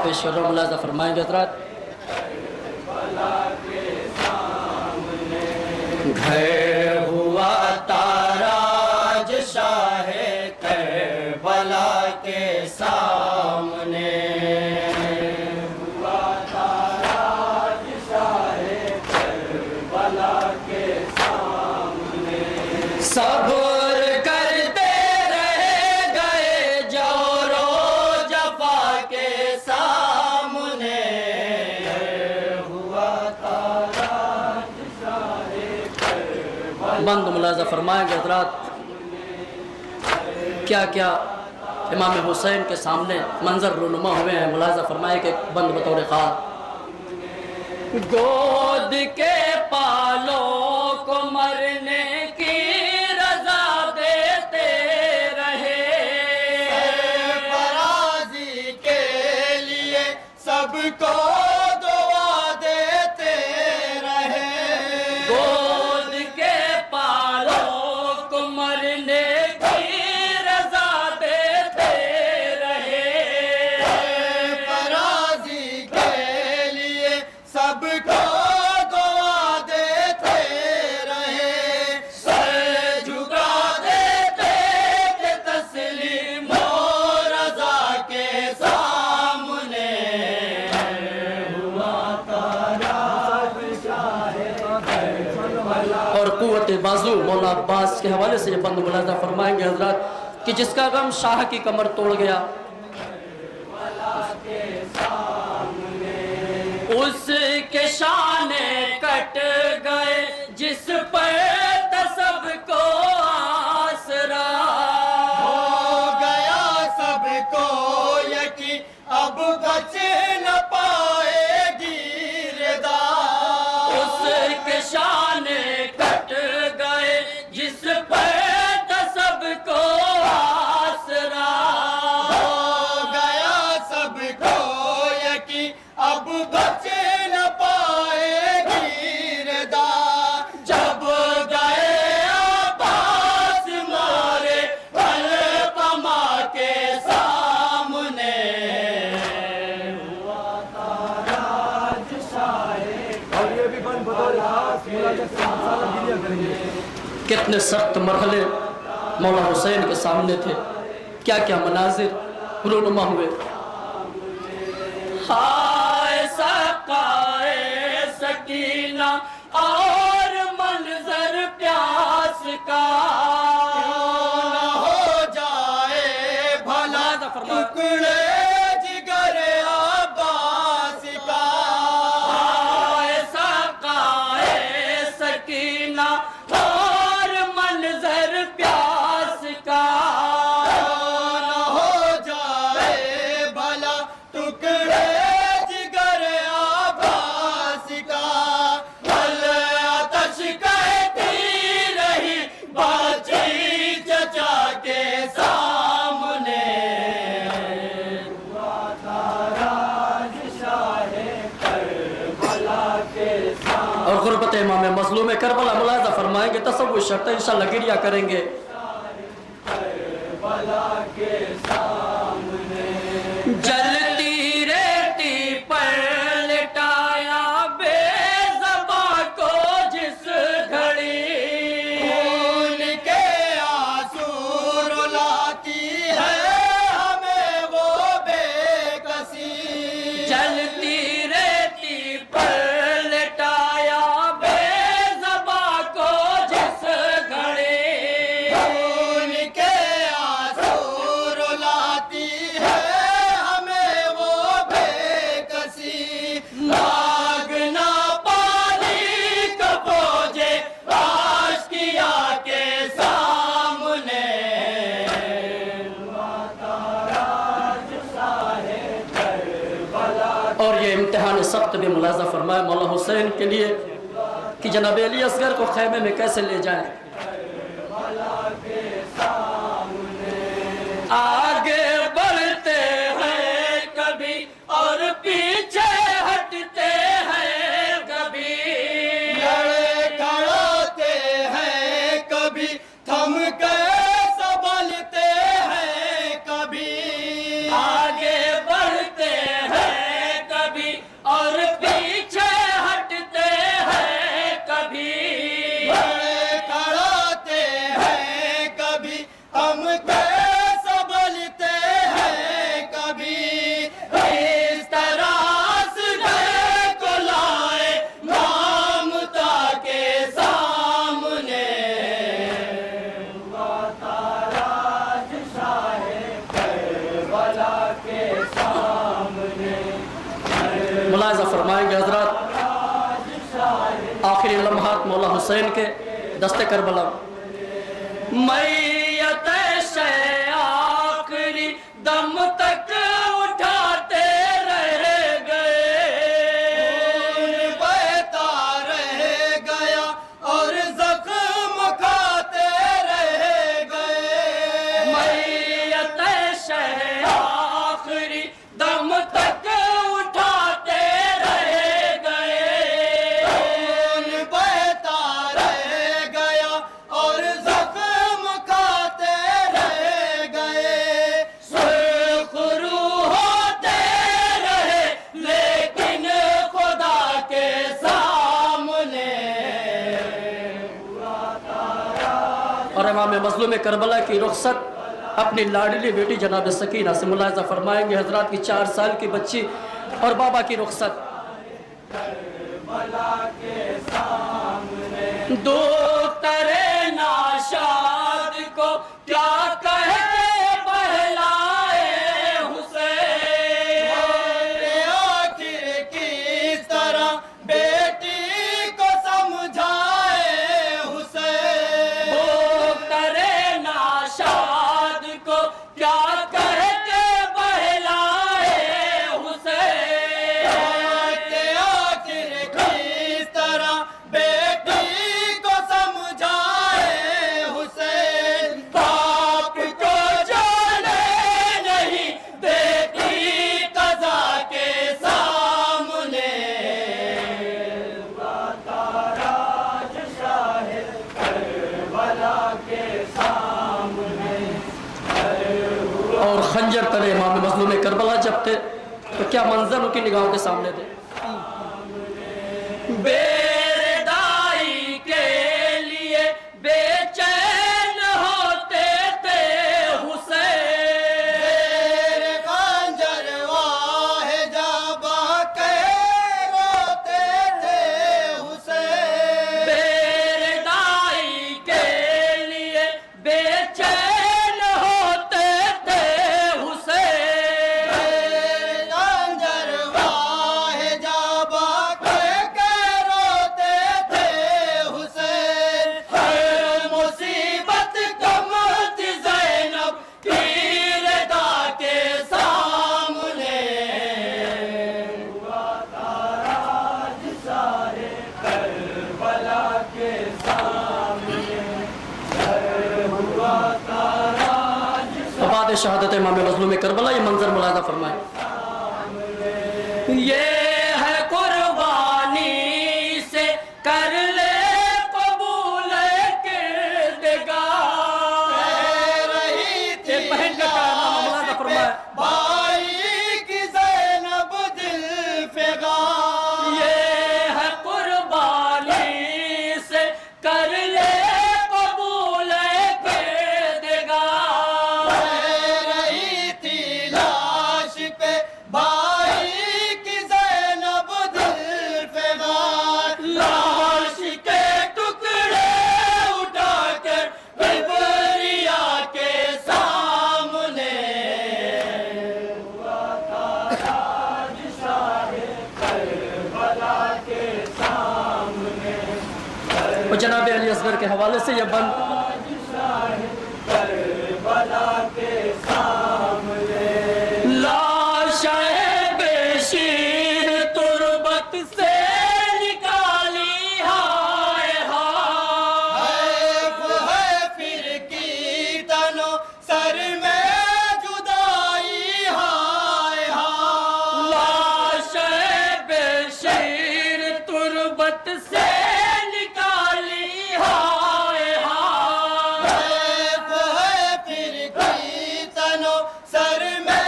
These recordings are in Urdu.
پیش کر رہا ہوں، ملاحظہ فرمائیں گے حضرات۔ گھر ہوا تاراج شاہ کربلا کے سامنے، ہوا تاراج شاہ کربلا کے سامنے، صبر کرتے رہ گئے جور و جفا کے سامنے، ہوا تاراج شاہ کربلا۔ بند ملاحظہ فرمائیں گے حضرات، کیا کیا امام حسین کے سامنے منظر رونما ہوئے ہیں۔ ملاحظہ فرمائے کہ بند بطور خواہ، گود کے پالوں کو مرنے کی رضا دیتے رہے، فرازی کے لیے سب کو دعا دیتے رہے، گود کے پالوں کو مرنے کی رضا دیتے رہے، فرازی کے لیے سب کو دعا دیتے رہے، سر جھکا دیتے کہ تسلیم و رضا کے سامنے، ہوا تاراج شاہ کربلا۔ اور قوت بازو مولا عباس کے حوالے سے یہ بند ملاحظہ فرمائیں گے حضرات کہ جس کا غم شاہ کی کمر توڑ گیا، اس کے شانے کٹ گئے جس پر سب کو آسرا، ہو گیا سب کو یقین اب بچ نہ پائے گی ردا، اس کے شانے کٹ گئے جس پر سب کو آسرا، ہو گیا سب کو یقین اب بچ نہ پائے گی ردا، جب گئے عباس مارے القمہ کے سامنے، ہوا تاراج شاہ۔ اور یہ بھی بند بطور خاص ملاحظہ سے مسالہ گیریا کریں گے۔ کتنے سخت مرحلے مولا حسین کے سامنے تھے، کیا کیا مناظر رونما ہوئے۔ ہائے سقائے سکینہ اور منظر پیاس کا، نہ ہو جائے بھلا ٹکڑے جگر عباس کا، ہائے سقائے سکینہ اور منظر پیاس کا، نہ ہو جائے بھلا ٹکڑے جگر عباس کا، آتش کہتی رہی باجی چچا کے سامنے، ہوا تاراج شاہ کربلا کے سامنے۔ اور غربت امام مظلوم کربلا ملاحظہ فرمائیں گے، تصور شرط انشاءاللہ گریہ کریں گے۔ جلتی ریتی پر لٹایا بے زباں کو جس گھڑی، خون کے آنسو رلاتی ہے ہمیں وہ بے کسی، جلتی ریتی پر لٹایا بے زباں کو جس گھڑی، خون کے آنسو رلاتی ہے ہمیں وہ بے کسی، مانگنا پانی کا فوجے آشکیا کے سامنے، اور یہ امتحان سخت بھی ملاحظہ فرمائے مولا حسین کے لیے کہ جناب علی اصغر کو خیمے میں کیسے لے جائیں۔ آگے بڑھتے ہیں کبھی اور پیچھے ہٹتے ہیں کبھی، لڑے کھڑاتے ہیں کبھی تھم کے سنبھلتے ہیں کبھی، آگے بڑھتے ہیں فرمائیں گے حضرات آخری لمحات مولا حسین کے دست کربلا میت شہ آخری دم تک اٹھاتے رہ گئے بہتا رہ گیا اور زخم کھاتے رہ گئے میت شہ آخری دم تک اٹھاتے رہ گئے بہتا رہ گیا اور زخم کھاتے رہ گئے سرخ روح ہوتے رہے لیکن خدا کے سامنے اور امام مظلوم کربلا کی رخصت اپنی لاڈلی بیٹی جناب سکینہ سے ملاحظہ فرمائیں گے حضرات کی 4 سال کی بچی اور بابا کی رخصت دختر ناشاد کو کیا کہے بہلائے حسین آخر کس طرح بیٹی کو سمجھائے حسین دختر ناشاد کو کیا کہے بہلائے حسین آخر کس طرح بیٹی کو سمجھائے حسین باپ کو جانے نہیں دیتی قضا کے سامنے اور خنجر تلے امام مظلوم کربلا جب تھے تو کیا منظر ان کی نگاہوں کے سامنے تھے بیردائی کے لیے بے چین ہوتے تھے حسین خنجر واہ جابا کے روتے تھے حسین بیردائی کے لیے بے چین ہوتے تھے حسین خنجر واہ جابا کے روتے تھے حسین ہر مصیبت کم تھی زینب کی رضا کے سامنے بعد شہادت امام مظلوم کربلا یہ منظر ملاحظہ فرمائے یہ ہے قربانی سے کر لے قبول کردگار رہی تھی یہ بہن کا کارنامہ ملاحظہ فرمائے بھائی کی زینب دل فغان یہ ہے قربانی سے کر لے قبول کردگار رہی تھی لاش پہ بھائی کی زینب دل فغان لاش کے ٹکڑے اٹھا کر کبریا کے سامنے اور جناب علی اصغر کے حوالے سے یہ بند لاش بے شیر تربت سے نکالی ہائے ہائے حیف ہے پھر کی تنو سر میں جدائی ہائے ہائے لاش بے شیر تربت سے نکالی ہائے ہائے حیف ہے پھر کی تنو سر میں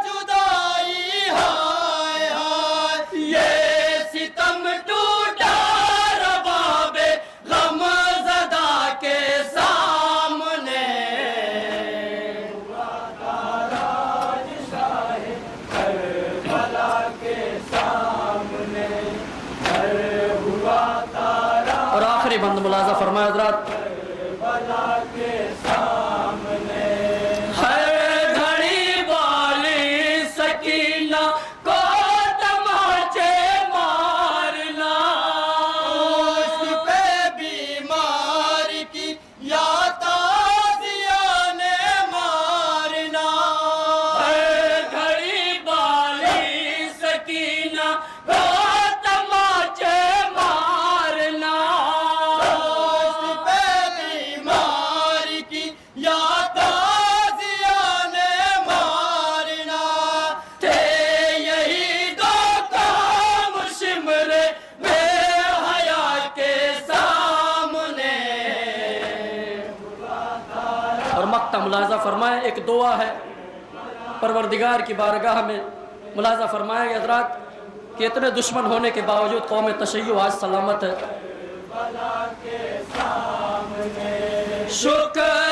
جدائی ہائے ہائے یہ ستم ٹوٹا رباب غم زدہ کے سامنے اور آخری بند ملاحظہ فرمایا حضرات ہر گھڑی والی سکینہ کو تماچے رابطہ ملاحظہ فرمائیں. ایک دعا ہے پروردگار کی بارگاہ میں. ملاحظہ فرمائیں حضرات کہ اتنے دشمن ہونے کے باوجود قوم تشیع آج سلامت ہے. شکر